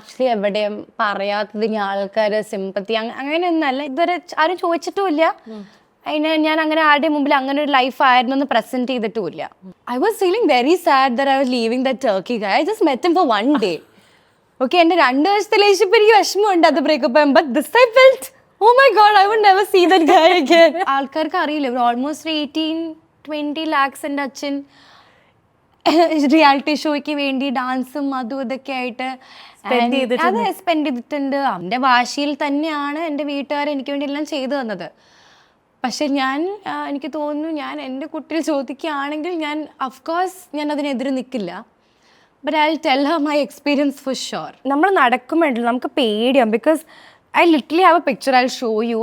Actually എവിടെയും പറയാത്തത് ഇനി ആൾക്കാർ സിമ്പത്തി അങ്ങനെയൊന്നല്ല, ഇതുവരെ ആരും ചോദിച്ചിട്ടുമില്ല. അതിന് ഞാൻ അങ്ങനെ ആരുടെ മുമ്പിൽ അങ്ങനെ ഒരു ലൈഫ് ആയിരുന്നു എന്ന് പ്രസന്റ് ചെയ്തിട്ടുമില്ല. I was feeling very sad that I was leaving that Turkey guy. I just met him for 1 day. Okay, എൻ്റെ 2 വർഷത്തെ റിലേഷൻഷിപ്പ് എനിക്ക് വിഷമമുണ്ട് അത് ബ്രേക്കപ്പ് ആകും. But this I felt oh my God, I would never see that guy again. ആൾക്കാർക്ക് അറിയില്ല, ഒരു almost 18-20 lakhs എൻ്റെ അച്ഛൻ റിയാലിറ്റി ഷോയ്ക്ക് വേണ്ടി ഡാൻസും അതും ഇതൊക്കെ ആയിട്ട് അത് സ്പെൻഡ് ചെയ്തിട്ടുണ്ട്. അവൻ്റെ വാശിയിൽ തന്നെയാണ് എൻ്റെ വീട്ടുകാർ എനിക്ക് വേണ്ടി എല്ലാം ചെയ്തു തന്നത്. പക്ഷെ എനിക്ക് തോന്നുന്നു, ഞാൻ എൻ്റെ കുട്ടിയിൽ ചോദിക്കുകയാണെങ്കിൽ ഞാൻ അഫ്കോഴ്സ് ഞാൻ അതിനെതിരെ നിൽക്കില്ല. But I will tell her my experience for sure. നമ്മൾ നടക്കുമ്പോഴല്ലോ നമുക്ക് പേടിയാവും. Because I literally have A picture, I show you.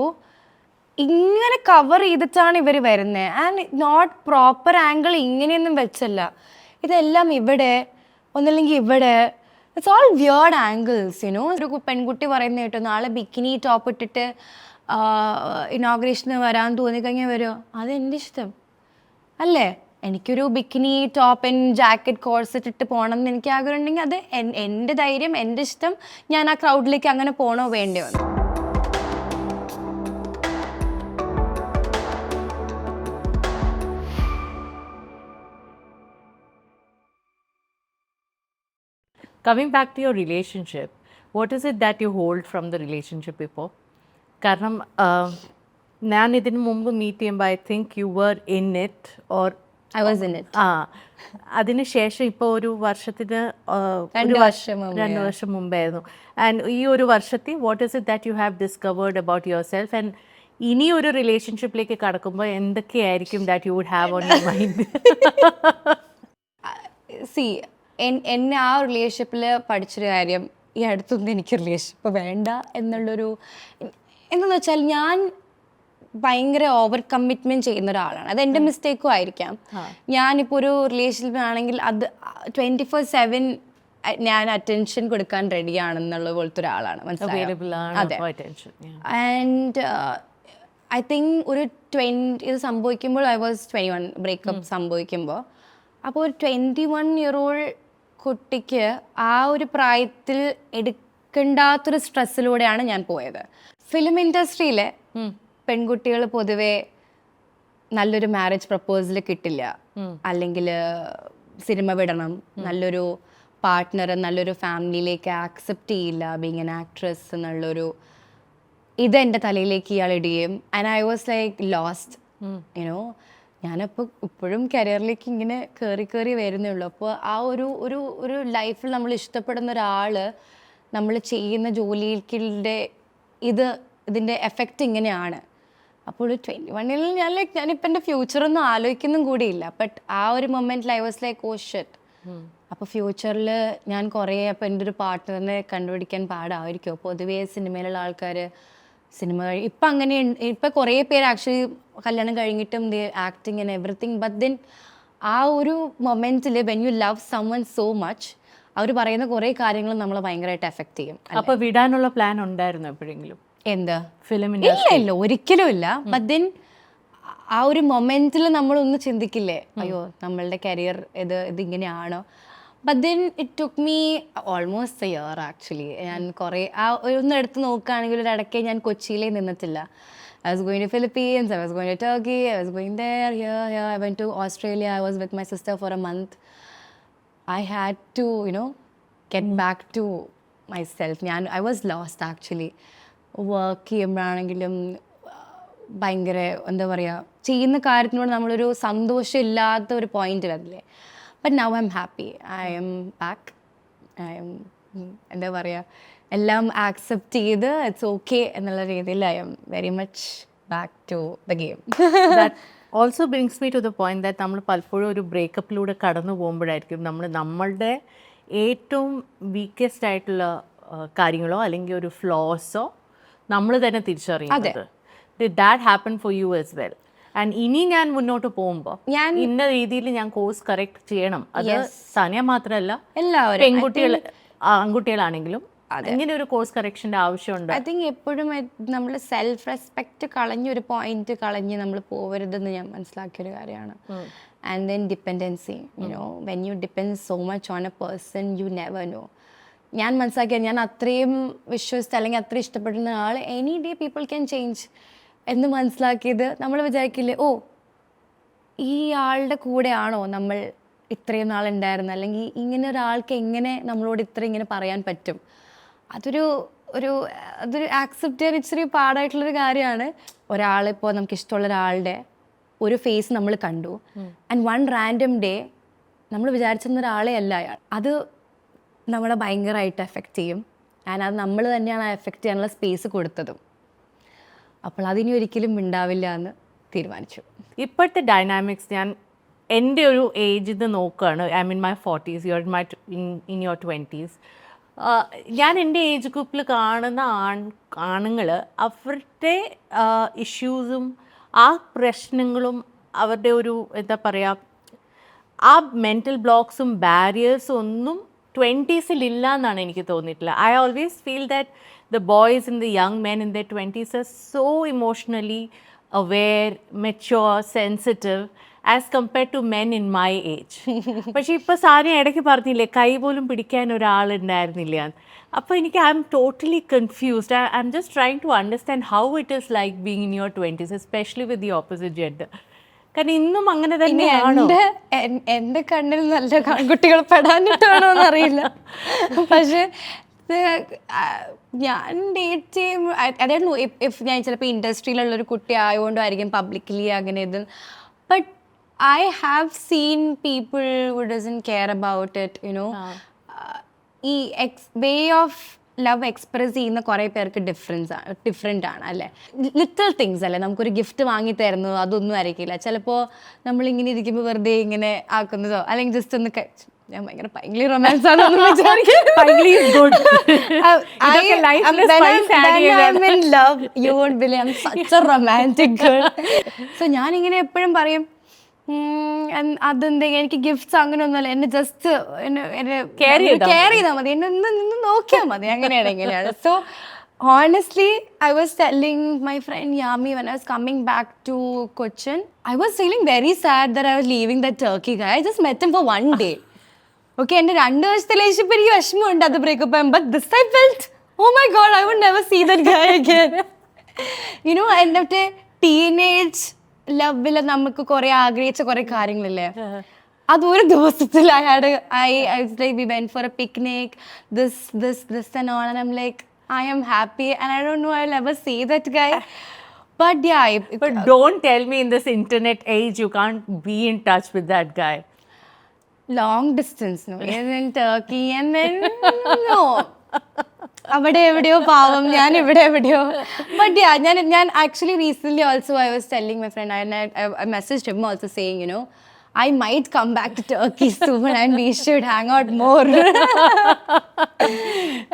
ഇങ്ങനെ കവർ ചെയ്തിട്ടാണ് ഇവർ വരുന്നത്. ആൻഡ് നോട്ട് പ്രോപ്പർ ആംഗിൾ ഇങ്ങനെയൊന്നും വെച്ചല്ല, ഇതെല്ലാം ഇവിടെ ഒന്നല്ലെങ്കിൽ ഇവിടെ. It's all weird angles you know. ഒരു പെൺകുട്ടി പറയുന്ന കേട്ടോ, നാളെ ബിക്കിനി ടോപ്പ് ഇട്ടിട്ട് ഇനോഗ്രേഷന് വരാൻ തോന്നിക്കഴിഞ്ഞാൽ വരുമോ? അതെൻ്റെ ഇഷ്ടം അല്ലേ. എനിക്കൊരു ബിക്കിനി ടോപ്പ് ആൻഡ് ജാക്കറ്റ് കോഴ്സെറ്റ് ഇട്ട് പോകണം എന്ന് എനിക്ക് ആഗ്രഹം ഉണ്ടെങ്കിൽ അത് എൻ്റെ ധൈര്യം, എൻ്റെ ഇഷ്ടം. ഞാൻ ആ ക്രൗഡിലേക്ക് അങ്ങനെ പോകണോ വേണ്ടയോ എന്ന്. Coming back to your relationship, what is it that you hold from the relationship ഇപ്പോൾ? കാരണം ഞാൻ ഇതിന് മുമ്പ് മീറ്റ് ചെയ്യുമ്പോൾ I think you were in it or I was in it. അതിന് ശേഷം ഇപ്പോൾ ഒരു വർഷത്തിന് 2 വർഷം മുമ്പായിരുന്നു. ആൻഡ് ഈ ഒരു വർഷത്തിൽ what is it that you have discovered about yourself? And ഇനി ഒരു റിലേഷൻഷിപ്പിലേക്ക് കടക്കുമ്പോൾ എന്തൊക്കെയായിരിക്കും that you would have on your mind? See, എന്നെ ആ റിലേഷൻഷിപ്പിൽ പഠിച്ചൊരു കാര്യം, ഈ അടുത്തൊന്നും എനിക്ക് റിലേഷൻഷിപ്പ് വേണ്ട എന്നുള്ളൊരു, എന്താണെന്ന് വെച്ചാൽ ഞാൻ ഭയങ്കര ഓവർ കമ്മിറ്റ്മെൻറ്റ് ചെയ്യുന്ന ഒരാളാണ്. അത് എൻ്റെ മിസ്റ്റേക്കും ആയിരിക്കാം. ഞാനിപ്പോൾ ഒരു റിലേഷൻഷിപ്പിനാണെങ്കിൽ അത് 24/7 ഞാൻ അറ്റൻഷൻ കൊടുക്കാൻ റെഡിയാണെന്നുള്ള പോലത്തെ ഒരാളാണ്, മനസ്സിലായോ? അതെ. ആൻഡ് ഐ തിങ്ക് ഒരു ഇത് സംഭവിക്കുമ്പോൾ ഐ വാസ് 21, ബ്രേക്കപ്പ് സംഭവിക്കുമ്പോൾ. അപ്പോൾ ഒരു 21-year-old കുട്ടിക്ക് ആ ഒരു പ്രായത്തിൽ എടുക്കേണ്ടാത്തൊരു സ്ട്രെസ്സിലൂടെയാണ് ഞാൻ പോയത്. ഫിലിം ഇൻഡസ്ട്രിയിലെ പെൺകുട്ടികൾ പൊതുവെ നല്ലൊരു മാരേജ് പ്രപ്പോസൽ കിട്ടില്ല, അല്ലെങ്കിൽ സിനിമ വിടണം, നല്ലൊരു പാർട്ട്ണർ, നല്ലൊരു ഫാമിലിയിലേക്ക് ആക്സെപ്റ്റ് ചെയ്യില്ല ബീങ് എൻ ആക്ട്രസ് എന്നുള്ളൊരു ഇത് എൻ്റെ തലയിലേക്ക് ഇയാൾ ഇടുകയും and I was like lost you know. ഞാനപ്പോൾ ഇപ്പോഴും കരിയറിലേക്ക് ഇങ്ങനെ കയറി വരുന്നേ ഉള്ളൂ. അപ്പോൾ ആ ഒരു ലൈഫിൽ നമ്മൾ ഇഷ്ടപ്പെടുന്ന ഒരാൾ നമ്മൾ ചെയ്യുന്ന ജോലിയുടെ ഇതിൻ്റെ എഫക്റ്റ് ഇങ്ങനെയാണ്. അപ്പോൾ 21-ൽ ഞാനിപ്പോൾ എൻ്റെ ഫ്യൂച്ചറൊന്നും ആലോചിക്കുന്നതും കൂടിയില്ല. ബട്ട് ആ ഒരു മൊമെൻറ്റിൽ I was like oh shit. അപ്പോൾ ഫ്യൂച്ചറിൽ ഞാൻ കുറേ അപ്പോൾ എൻ്റെ ഒരു പാർട്ട്ണറിനെ കണ്ടുപിടിക്കാൻ പാടായിരിക്കുമോ? പൊതുവേ സിനിമയിലുള്ള ആൾക്കാർ സിനിമ ഇപ്പം അങ്ങനെ ഇപ്പം കുറേ പേര് ആക്ച്വലി കല്യാണം കഴിഞ്ഞിട്ടും they acting and everything. But then ആ ഒരു മൊമെൻറ്റിൽ when you love someone so much, അവർ പറയുന്ന കുറേ കാര്യങ്ങൾ നമ്മളെ ഭയങ്കരമായിട്ട് എഫക്റ്റ് ചെയ്യും. അപ്പോൾ വിടാനുള്ള പ്ലാൻ ഉണ്ടായിരുന്നു എപ്പോഴെങ്കിലും? എന്താ ഫിലിം? ഇല്ല, ഒരിക്കലും ഇല്ല. ബട്ട് ദെൻ ആ ഒരു മൊമെൻറ്റിൽ നമ്മളൊന്ന് ചിന്തിക്കില്ലേ, അയ്യോ നമ്മളുടെ കരിയർ ഇതിങ്ങനെയാണോ? But then it took me almost a year actually. ഞാൻ കുറേ ഒന്ന് എടുത്ത് നോക്കുകയാണെങ്കിൽ ഒരു ഇടയ്ക്ക് ഞാൻ കൊച്ചിയിലേ നിന്നിട്ടില്ല. I was going to Philippines, I was going to Turkey, I was going there, here, I went to Australia, I was with my sister for a month. I had to, get back to myself. I was lost actually. Work ചെയ്യുമ്പോഴാണെങ്കിലും ഭയങ്കര എന്താ പറയുക, ചെയ്യുന്ന കാര്യത്തിനോട് നമ്മളൊരു സന്തോഷം ഇല്ലാത്ത ഒരു point വരില്ലേ. But now I am happy, I am back. എന്താ പറയുക, എല്ലാം ആക്സെപ്റ്റ് ചെയ്ത് ഇറ്റ്സ് ഓക്കെ എന്നുള്ള രീതിയിൽ I am very much back to the game. Also brings me to the point that നമ്മൾ പലപ്പോഴും ഒരു ബ്രേക്കപ്പിലൂടെ കടന്നു പോകുമ്പോഴായിരിക്കും നമ്മളുടെ ഏറ്റവും വീക്കസ്റ്റ് ആയിട്ടുള്ള കാര്യങ്ങളോ അല്ലെങ്കിൽ ഒരു ഫ്ലോസോ നമ്മൾ തന്നെ തിരിച്ചറിയുന്നത്. Did that happen for you as well? And ഇനി ഞാൻ മുന്നോട്ട് പോകുമ്പോൾ ഇന്ന രീതിയിൽ ഞാൻ കോഴ്സ് കറക്റ്റ് ചെയ്യണം. അത് സാനിയ മാത്രമല്ല, എല്ലാവരും, ആൺകുട്ടികളാണെങ്കിലും ഇങ്ങനെ ഒരു കോഴ്സ് കറക്ഷൻ്റെ ആവശ്യമുണ്ട്. ഐ തിങ്ക് എപ്പോഴും നമ്മൾ സെൽഫ് റെസ്പെക്റ്റ് കളഞ്ഞൊരു പോയിന്റ് കളഞ്ഞ് നമ്മൾ പോകരുതെന്ന് ഞാൻ മനസ്സിലാക്കിയൊരു കാര്യമാണ്. And then dependency, when you depend so much on a person, you never know. ഞാൻ മനസ്സിലാക്കിയ ഞാൻ അത്രയും വിശ്വസിച്ച് അല്ലെങ്കിൽ അത്രയും ഇഷ്ടപ്പെടുന്ന ആൾ any day people can change എന്ന് മനസ്സിലാക്കിയത് നമ്മൾ വിചാരിക്കില്ലേ ഓ ഈ ആളുടെ കൂടെയാണോ നമ്മൾ ഇത്രയും നാളുണ്ടായിരുന്നത്, അല്ലെങ്കിൽ ഇങ്ങനെ ഒരാൾക്ക് എങ്ങനെ നമ്മളോട് ഇത്ര ഇങ്ങനെ പറയാൻ പറ്റും. അതൊരു ആക്സെപ്റ്റ് ചെയ്യാൻ ഇച്ചിരി പാടായിട്ടുള്ളൊരു കാര്യമാണ്. ഒരാളിപ്പോൾ നമുക്ക് ഇഷ്ടമുള്ള ഒരാളുടെ ഒരു ഫേസ് നമ്മൾ കണ്ടു ആൻഡ് വൺ റാൻഡം ഡേ നമ്മൾ വിചാരിച്ചിരുന്ന ഒരാളെ അല്ല അയാൾ. അത് നമ്മളെ ഭയങ്കരമായിട്ട് എഫക്റ്റ് ചെയ്യും. ആൻഡ് അത് നമ്മൾ തന്നെയാണ് ആ എഫക്റ്റ് ചെയ്യാനുള്ള സ്പേസ് കൊടുത്തതും. അപ്പോൾ അതിനി ഒരിക്കലും ഉണ്ടാവില്ല എന്ന് തീരുമാനിച്ചു. ഇപ്പോഴത്തെ ഡൈനാമിക്സ് ഞാൻ എൻ്റെ ഒരു ഏജ് ഇത് നോക്കുകയാണ്. I mean my 40s, you are in your 20s. ഞാൻ എൻ്റെ ഏജ് ഗ്രൂപ്പിൽ കാണുന്ന ആണുങ്ങൾ അവരുടെ ഇഷ്യൂസും ആ പ്രശ്നങ്ങളും അവരുടെ ഒരു എന്താ പറയുക ആ മെൻ്റൽ ബ്ലോക്സും ബാരിയേഴ്സും ഒന്നും 20s ഇല്ല എന്നാണ് എനിക്ക് തോന്നിയിട്ടില്ല. I always feel that the boys and the young men in their 20s are so emotionally aware, mature, sensitive as compared to men in my age. പക്ഷേ ഇപ്പോൾ സാരി ഇടയ്ക്ക് പറഞ്ഞില്ലേ കൈ പോലും പിടിക്കാൻ ഒരാളുണ്ടായിരുന്നില്ല. അപ്പോൾ എനിക്ക് I am totally confused. I am just trying to understand how it is like being in your 20s, especially with the opposite gender. കാരണം ഇന്നും അങ്ങനെ തന്നെയാണോ? എൻ്റെ കണ്ണിൽ നല്ല ആൺകുട്ടികൾ പെടാനിട്ടാണോ എന്നറിയില്ല. പക്ഷേ ഞാൻ ഡേറ്റ് ചെയ്യുമ്പോൾ അതായിരുന്നു ഇഫ് ഞാൻ ചിലപ്പോൾ ഇൻഡസ്ട്രിയിലുള്ളൊരു കുട്ടി ആയതുകൊണ്ടായിരിക്കും പബ്ലിക്കലി അങ്ങനെ ഇത്. But I have seen people who doesn't care about it, you know. ഈ വേ ഓഫ് ലവ് എക്സ്പ്രസ് ചെയ്യുന്ന കുറേ പേർക്ക് ഡിഫറെൻ്റ് ആണ് അല്ലേ. ലിറ്റിൽ തിങ്സ് അല്ലേ, നമുക്കൊരു ഗിഫ്റ്റ് വാങ്ങി തരുന്നു അതൊന്നും ആയിരിക്കില്ല. ചിലപ്പോൾ നമ്മളിങ്ങനെ ഇരിക്കുമ്പോൾ വെറുതെ ഇങ്ങനെ ആക്കുന്നതോ അല്ലെങ്കിൽ ജസ്റ്റ് ഒന്ന് ഞാൻ ഭയങ്കര പൈങ്കിളി റൊമാൻസ് ആണെന്ന് വിചാരിക്കും. സോ ഞാനിങ്ങനെ എപ്പോഴും പറയും അതെന്താ എനിക്ക് ഗിഫ്റ്റ്സ് അങ്ങനെ ഒന്നുമല്ല, എന്നെ ജസ്റ്റ് എന്നെ കെയർ ചെയ്താൽ മതി, എന്നെ ഒന്ന് നോക്കിയാൽ മതി, അങ്ങനെയാണ്. So honestly, I was telling my friend Yami when I was coming back to Cochin, I was feeling very sad that I was leaving that Turkey guy. I just met him for one day. Okay, എൻ്റെ 2 വർഷത്തെ relationship എനിക്ക് വിഷമമുണ്ട് അത് breakup ആകും. But this I felt, oh my god, I would never see that guy again. You know, എൻ്റെ teenage ലവിൽ നമുക്ക് കുറേ ആഗ്രഹിച്ച കുറേ കാര്യങ്ങളില്ലേ, അതൊരു ദിവസത്തിൽ we went for a picnic, this and all, and I'm like, I am happy and I don't know I'll ever see that guy. But yeah, but don't tell me in this internet age you can't be in touch with that guy. Long distance, no. And then Turkey and then no. അവിടെ എവിടെയോ പാവം, ഞാൻ ഇവിടെ എവിടെയോ. But yeah ഞാൻ actually recently also I was telling my friend, I messaged him also saying, you know, I might come back to Turkey soon and we should hang out more.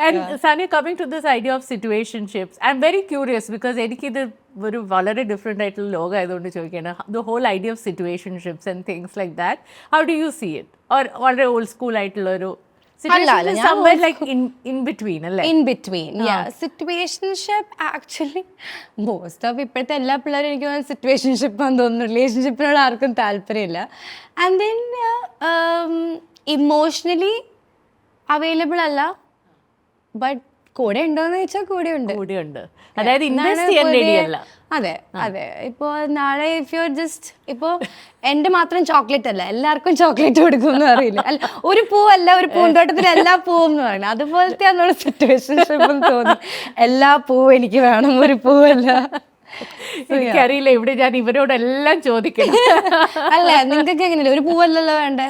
And Sania, coming to this idea of situationships, I'm very curious because എനിക്കിത് ഒരു വളരെ different ആയിട്ടുള്ള ലോകം ആയതുകൊണ്ട് ചോദിക്കുകയാണ്. The whole idea of situationships and things like that, how do you see it? Or വളരെ old school ആയിട്ടുള്ള ഒരു somewhere like in between, അല്ലേ? In between, yeah. Situationship actually most of ഇപ്പോഴത്തെ എല്ലാ പിള്ളേരും എനിക്ക് സിറ്റുവേഷൻഷിപ്പ് ആണെന്ന് തോന്നുന്നു. റിലേഷൻഷിപ്പിനോട് ആർക്കും താല്പര്യമില്ല. ആൻഡ് ദെൻ ഇമോഷണലി അവൈലബിൾ അല്ല, ബട്ട് കൂടെ ഉണ്ടോയെന്ന് ചോദിച്ചാൽ കൂടെയുണ്ട്. അതായത് ഇൻവെസ്റ്റ് ചെയ്യാൻ റെഡിയല്ല. അതെ. ഇപ്പോൾ നാളെ ഇഫ് യു ജസ്റ്റ് ഇപ്പോൾ എൻ്റെ മാത്രം ചോക്ലേറ്റ് അല്ല, എല്ലാവർക്കും ചോക്ലേറ്റ് കൊടുക്കുമെന്ന് അറിയില്ല. അല്ല, ഒരു പൂവല്ല, ഒരു പൂന്തോട്ടത്തിൽ എല്ലാ പൂവും എന്ന് പറയുന്നത് അതുപോലത്തെ നമ്മുടെ സിറ്റുവേഷൻഷിപ്പ് എന്ന് തോന്നുന്നു. എല്ലാ പൂവും എനിക്ക് വേണം, ഒരു പൂവല്ല. എനിക്കറിയില്ല, ഇവിടെ ഞാൻ ഇവരോടെല്ലാം ചോദിക്കണം. അല്ല, നിങ്ങൾക്ക് എങ്ങനെയല്ല, ഒരു പൂവല്ലല്ലോ വേണ്ടേ,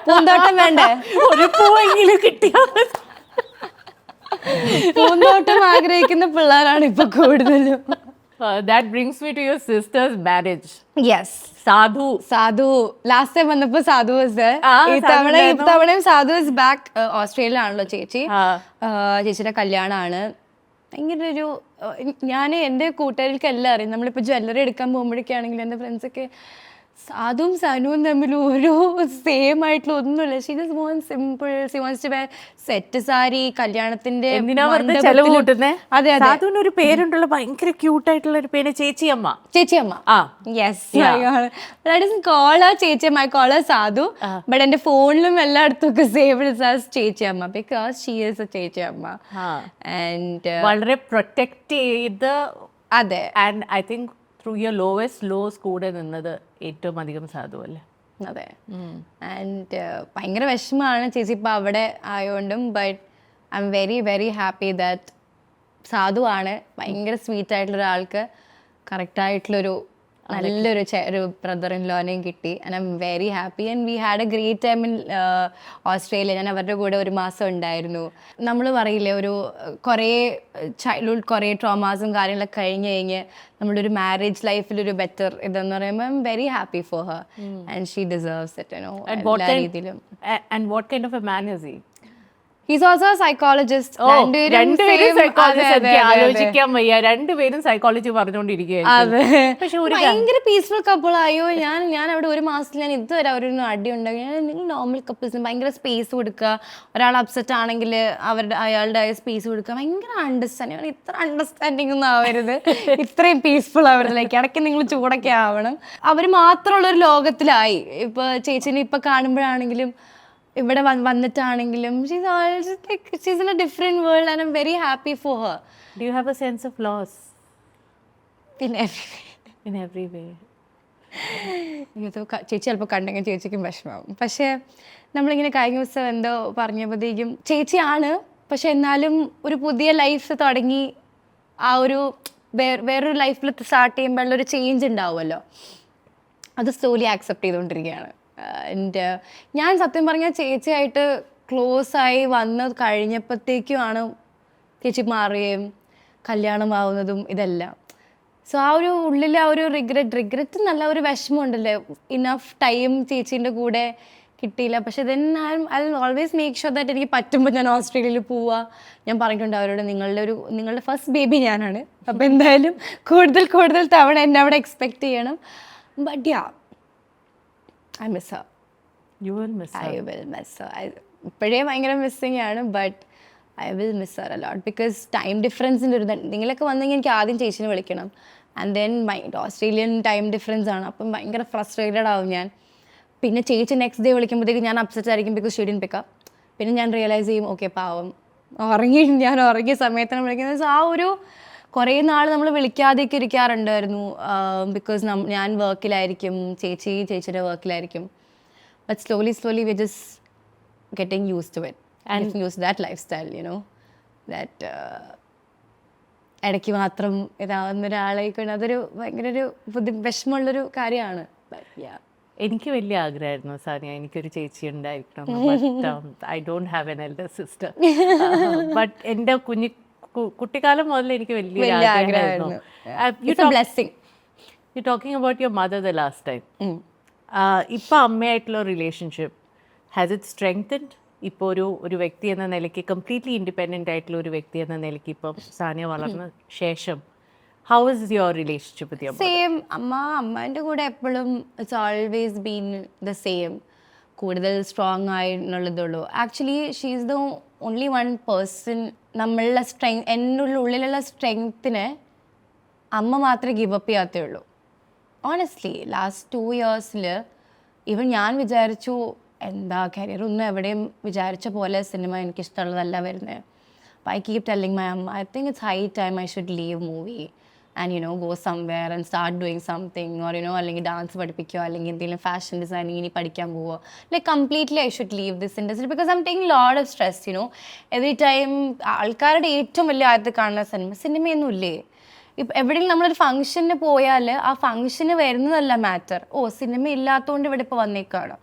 പൂന്തോട്ടം വേണ്ടേ, ഒരു പൂവെങ്കിലും കിട്ടിയാൽ. പൂന്തോട്ടം ആഗ്രഹിക്കുന്ന പിള്ളേരാണ് ഇപ്പൊ കൂടുതലും. That brings me to your sister's marriage. Yes. സാധു ലാസ്റ്റ് ടൈം വന്നപ്പോ സാധു ഇത്തവണയും സാധു ഇസ് ബാക്ക്. ഓസ്ട്രേലിയയിലാണല്ലോ ചേച്ചിയുടെ കല്യാണമാണ്. ഭയങ്കര ഒരു ഞാൻ എൻ്റെ കൂട്ടുകാർക്ക് എല്ലാം അറിയാം. നമ്മളിപ്പോൾ ജ്വല്ലറി എടുക്കാൻ പോകുമ്പോഴൊക്കെയാണെങ്കിൽ എൻ്റെ ഫ്രണ്ട്സൊക്കെ അതും സനുവും തമ്മിൽ ഒരു സെയിം ആയിട്ടുള്ള ഒന്നുമില്ല. She just wants simple, she wants to wear set sari, കല്യാണത്തിന്റെ എന്തിനാ വെറുതെ മണ്ഡപത്തിലും- ചെലവ് കൂട്ടുന്നേ? അതെ അതെ, സാധുവിന് ഒരു പേരുണ്ടല്ലോ, ഭയങ്കര ക്യൂട്ടായിട്ടുള്ള ഒരു പേര്, ചേച്ചിയമ്മ. ചേച്ചിയമ്മ. ആ യെസ്, കോൾ ചേച്ചിയമ്മ, ഐ കോൾ സാധു. ബട്ട് എന്റെ ഫോണിലും എല്ലായിടത്തും ഒക്കെ സേവ് ചേച്ചിയമ്മ, ബിക്കോസ് ഷീ ഈസ് എ ചേച്ചിയമ്മ. ആൻഡ് വളരെ പ്രൊട്ടക്ട് ചെയ്ത്, അതെ and I think through your lowest lows കൂടെ നിന്നത് ഏറ്റവും അധികം സാധു അല്ലേ? അതെ. ആൻഡ് ഭയങ്കര വിഷമമാണ് ചേച്ചി ഇപ്പം അവിടെ ആയതുകൊണ്ടും. But I am very very happy that സാധു ആണ് ഭയങ്കര സ്വീറ്റ് ആയിട്ടുള്ള ഒരാൾക്ക് കറക്റ്റായിട്ടുള്ളൊരു നല്ലൊരു ഒരു ബ്രദർ ഇൻ ലോനെയും കിട്ടി. And I am very happy. And we had A great time in Australia. ഞാൻ അവരുടെ കൂടെ ഒരു മാസം ഉണ്ടായിരുന്നു. നമ്മൾ പറയില്ലേ, ഒരു കുറേ ചൈൽഡ്ഹുഡ് കുറേ ട്രോമാസും കാര്യങ്ങളൊക്കെ കഴിഞ്ഞ് നമ്മുടെ ഒരു മാരേജ് ലൈഫിലൊരു ബെറ്റർ ഇതെന്ന് പറയുമ്പോൾ I am very happy for her. And she deserves it, you know, എല്ലാ രീതിയിലും. And what kind of a man is he? He's also a psychologist. രണ്ടുപേരും psychologist. എനിക്ക് ആലോചിക്കാൻ വയ്യ, രണ്ടുപേരും സൈക്കോളജി പറഞ്ഞുകൊണ്ടിരിക്കുകയായിരുന്നു. പക്ഷെ ഒരു ഭയങ്കര പീസ്ഫുൾ കപ്പിൾ ആയോ. ഞാൻ അവിടെ ഒരു മാസത്തിൽ ഞാൻ ഇതുവരെ അവരൊന്നും അടി ഉണ്ടാക്കി. നിങ്ങൾ നോർമൽ കപ്പിൾസിന് ഭയങ്കര സ്പേസ് കൊടുക്കുക, ഒരാൾ അപ്സെറ്റ് ആണെങ്കിൽ അയാളുടെ സ്പേസ് കൊടുക്കുക, ഭയങ്കര അണ്ടർസ്റ്റാൻഡിങ്. ഇത്ര അണ്ടർസ്റ്റാൻഡിങ് ഒന്നും ആവരുത്, ഇത്രയും പീസ്ഫുൾ ആവരുതിലേക്ക് ഇടയ്ക്ക് നിങ്ങൾ ചൂടൊക്കെ ആവണം. അവർ മാത്രമുള്ളൊരു ലോകത്തിലായി. ഇപ്പൊ ചേച്ചിനെ ഇപ്പൊ കാണുമ്പോഴാണെങ്കിലും ഇവിടെ വന്നിട്ടാണെങ്കിലും she's in a different world and I'm very happy for her. Do you have a sense of loss? In every way. In every way. ചേച്ചി ചിലപ്പോൾ കണ്ടെങ്കിൽ ചേച്ചിക്കും വിഷമാവും. പക്ഷേ നമ്മളിങ്ങനെ കഴിഞ്ഞ ദിവസം എന്തോ പറഞ്ഞപ്പോഴത്തേക്കും ചേച്ചിയാണ്, പക്ഷെ എന്നാലും ഒരു പുതിയ ലൈഫ് തുടങ്ങി ആ ഒരു വേറൊരു ലൈഫിൽ സ്റ്റാർട്ട് ചെയ്യുമ്പോഴുള്ളൊരു ചേഞ്ച് ഉണ്ടാവുമല്ലോ, അത് സ്ലോലി ആക്സെപ്റ്റ് ചെയ്തുകൊണ്ടിരിക്കുകയാണ്. ആൻഡ് ഞാൻ സത്യം പറഞ്ഞാൽ ചേച്ചിയായിട്ട് ക്ലോസ് ആയി വന്ന് കഴിഞ്ഞപ്പോഴത്തേക്കുമാണ് ചേച്ചി മാറുകയും കല്യാണമാവുന്നതും ഇതെല്ലാം. സോ ആ ഒരു ഉള്ളിൽ ആ ഒരു റിഗ്രറ്റ് നല്ല ഒരു വിഷമമുണ്ടല്ലേ, ഇനഫ് ടൈം ചേച്ചീൻ്റെ കൂടെ കിട്ടിയില്ല. പക്ഷെ then I always make sure that എനിക്ക് പറ്റുമ്പോൾ ഞാൻ ഓസ്ട്രേലിയയിൽ പോവുക. ഞാൻ പറഞ്ഞിട്ടുണ്ട് അവരോട്, നിങ്ങളുടെ ഫസ്റ്റ് ബേബി ഞാനാണ്, അപ്പോൾ എന്തായാലും കൂടുതൽ തവണ എന്നെ അവിടെ എക്സ്പെക്റ്റ് ചെയ്യണം. But yeah, I miss her. You will miss her. I will miss her. ഇപ്പോഴേ ഭയങ്കര മിസ്സിങ് ആണ്, but I will miss her a lot. Because time ഡിഫറൻസിൻ്റെ ഒരു നിങ്ങളൊക്കെ വന്നെങ്കിൽ എനിക്ക് ആദ്യം ചേച്ചിനെ വിളിക്കണം. And then Australian time difference ആണ്, അപ്പം ഭയങ്കര ഫ്രസ്ട്രേറ്റഡ് ആവും ഞാൻ. പിന്നെ ചേച്ചി നെക്സ്റ്റ് ഡേ വിളിക്കുമ്പോഴത്തേക്ക് ഞാൻ അപ്സെറ്റ് ആയിരിക്കും, because she didn't pick up. പിന്നെ ഞാൻ റിയലൈസ് ചെയ്യും, ഓക്കെ പാവം ഞാൻ ഉറങ്ങിയ സമയത്താണ് വിളിക്കുന്നത്. സോ ആ ഒരു കുറേ നാൾ നമ്മൾ വിളിക്കാതെയൊക്കെ ഇരിക്കാറുണ്ടായിരുന്നു, ബിക്കോസ് ഞാൻ വർക്കിലായിരിക്കും, ചേച്ചിയുടെ വർക്കിലായിരിക്കും. But slowly we just getting use to it and use that lifestyle, you know, that ഇടയ്ക്ക് മാത്രം ഇതാവുന്ന ഒരാളേക്കൊണ്ട് അതൊരു ഭയങ്കര ഒരു വിഷമമുള്ളൊരു കാര്യമാണ്. എനിക്ക് വലിയ ആഗ്രഹമായിരുന്നു സാനിയ, എനിക്കൊരു ചേച്ചി ഉണ്ടായിരിക്കണം. But I don't have an elder sister. But എൻ്റെ കുട്ടിക്കാലം മുതൽ എനിക്ക് വലിയ ആഗ്രഹമായിരുന്നു. You talking about your mother the last time. ഇപ്പം അമ്മയായിട്ടുള്ള റിലേഷൻഷിപ്പ് ഹാസ് ഇറ്റ് സ്ട്രെങ്തൻഡ്? ഇപ്പോൾ ഒരു വ്യക്തി എന്ന നിലയ്ക്ക്, കംപ്ലീറ്റ്ലി ഇൻഡിപെൻഡൻ്റ് ആയിട്ടുള്ള ഒരു വ്യക്തി എന്ന നിലയ്ക്ക് ഇപ്പം സാനിയ വളർന്ന ശേഷം how is your relationship with your mother? Same. അമ്മേൻ്റെ കൂടെ എപ്പോഴും it's always been the same. കൂടുതൽ സ്ട്രോങ് ആയിട്ടുള്ളതുള്ളൂ. Actually she is the only one person. നമ്മളുടെ എൻ്റെ ഉള്ളിലുള്ള സ്ട്രെങ്ത്തിനെ അമ്മ മാത്രമേ ഗിവ് അപ്പ് ചെയ്യാത്തേ ഉള്ളൂ. ഓണസ്റ്റ്ലി ലാസ്റ്റ് 2 years ഈവൻ ഞാൻ വിചാരിച്ചു എന്താ കരിയറൊന്നും എവിടെയും വിചാരിച്ച പോലെ സിനിമ എനിക്കിഷ്ടമുള്ളതല്ല വരുന്നത്. അപ്പോൾ ഐ കീപ് ടെല്ലിങ് മൈ അമ്മ, I think it's high time I should leave movie and you know go somewhere and start doing something, or you know, അല്ലെങ്കിൽ ഡാൻസ് പഠിപ്പിക്കുകയോ അല്ലെങ്കിൽ എന്തെങ്കിലും ഫാഷൻ ഡിസൈനിങ് ഇനി പഠിക്കാൻ പോവുക. Like completely I should leave this industry because I am taking lot of stress, you know. Every time ആൾക്കാരുടെ ഏറ്റവും വലിയ ആദ്യത്തെ കാണുന്ന സിനിമയൊന്നും ഇല്ലേ. ഇപ്പം എവിടെയെങ്കിലും നമ്മളൊരു ഫംഗ്ഷന് പോയാൽ ആ ഫംഗ്ഷന് വരുന്നതല്ല മാറ്റർ, ഓ സിനിമ ഇല്ലാത്തതുകൊണ്ട് ഇവിടെ ഇപ്പോൾ വന്നേക്കാണോ,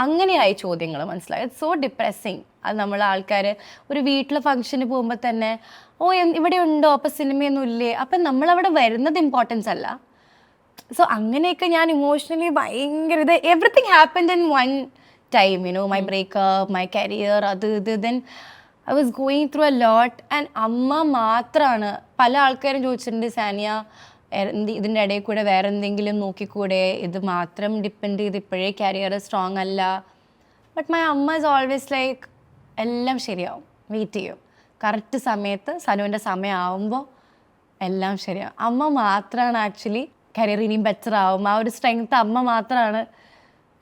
അങ്ങനെയായി ചോദ്യങ്ങൾ. മനസ്സിലായി? It's so depressing. അത് നമ്മൾ ആൾക്കാർ ഒരു വീട്ടിലെ ഫംഗ്ഷന് പോകുമ്പോൾ തന്നെ ഓ ഇവിടെ ഉണ്ടോ, അപ്പം സിനിമയൊന്നും ഇല്ലേ, അപ്പം നമ്മളവിടെ വരുന്നത് ഇമ്പോർട്ടൻസ് അല്ല. സോ അങ്ങനെയൊക്കെ ഞാൻ ഇമോഷണലി ഭയങ്കര everything happened in one time, you know, my breakup, my career, അത് then I was going through a lot. And അമ്മ മാത്രമാണ്. പല ആൾക്കാരും ചോദിച്ചിട്ടുണ്ട്, സാനിയ ഇതിൻ്റെ ഇടയിൽ കൂടെ വേറെ എന്തെങ്കിലും നോക്കിക്കൂടെ, ഇത് മാത്രം ഡിപ്പെൻഡ് ചെയ്ത് ഇപ്പോഴേ കരിയർ സ്ട്രോങ് അല്ല. ബട്ട് മൈ അമ്മ ഇസ് ഓൾവേസ് ലൈക്ക് എല്ലാം ശരിയാവും, വെയിറ്റ് ചെയ്യും, കറക്റ്റ് സമയത്ത് സനുവിൻ്റെ സമയമാവുമ്പോൾ എല്ലാം ശരിയാവും. അമ്മ മാത്രമാണ് ആക്ച്വലി കരിയർ ഇനിയും ബെറ്റർ ആവും, ആ ഒരു സ്ട്രെങ്ത് അമ്മ മാത്രമാണ്